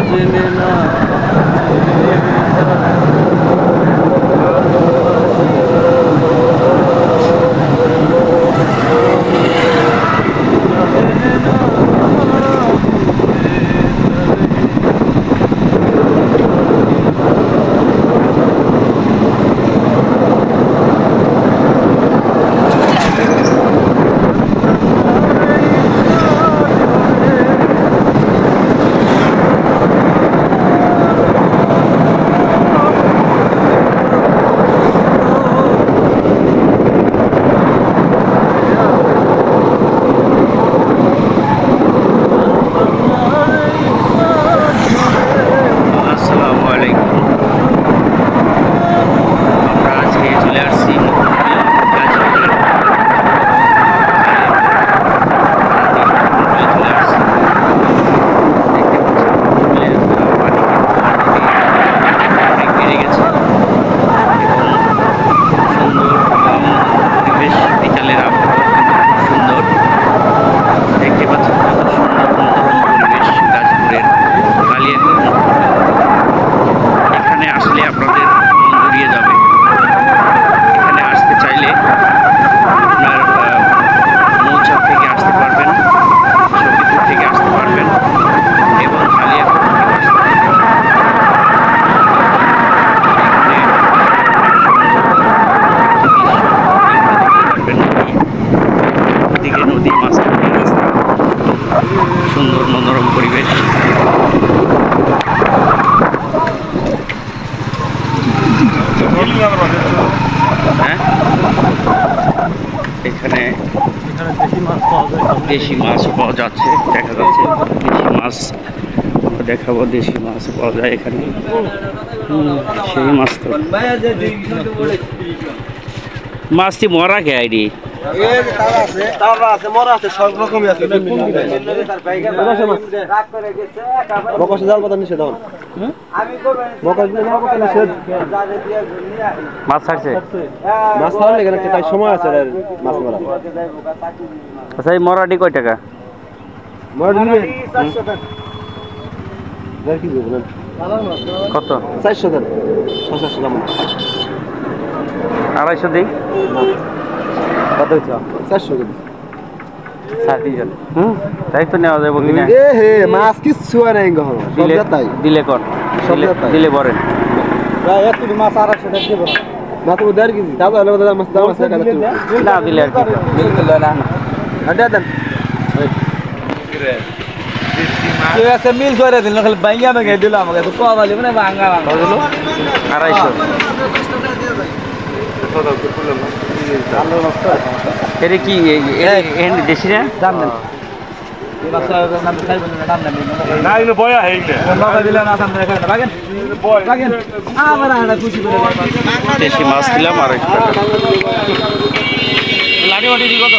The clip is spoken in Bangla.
জেনে না সুন্দর মনোরম পরিবেশ। হ্যাঁ, এখানে দেশি মাছ পাওয়া যাচ্ছে, দেখা যাচ্ছে দেশি মাছ দেখাবো। দেশি মাছ পাওয়া যায় এখানে, সেই মাছ তো মাছটি মরা কে আইডি সব রকমই আছে। মাছ ছাড়ছে, মাছ ছাড়লে এখানে তাই সময় আছে মাছ মারা। আচ্ছা, এই মরাটি কয় টাকা? কত? 400 দেন, 500 দাম। 250 দিই। কত হচ্ছে? 400 কেজি। 3.5 তাই তো নেওয়া যাবো কিনা? হে মাছ কিচ্ছু আর নাই গহন। সব তাই দিলে কর, দিলে বলেন। প্রায় 1 কেজি মাছ 250 টাকা দেব না। না তো 1.5 কেজি দাদা হলো দাদা মাছ দাম আছে কাছে না দিলে আর কি মিল দিল না। আড্ডা দেন কে আছে মিল করে দিল খালি বাইঙ্গা মে দিল আমাকে তো পাওয়া যাবে না। ভাঙা ভাঙা দিল 250। এর কি দেশি না? দাম দেন দেশি মাছ দিলাম 250 টাকা। লাঠি মাটি কত?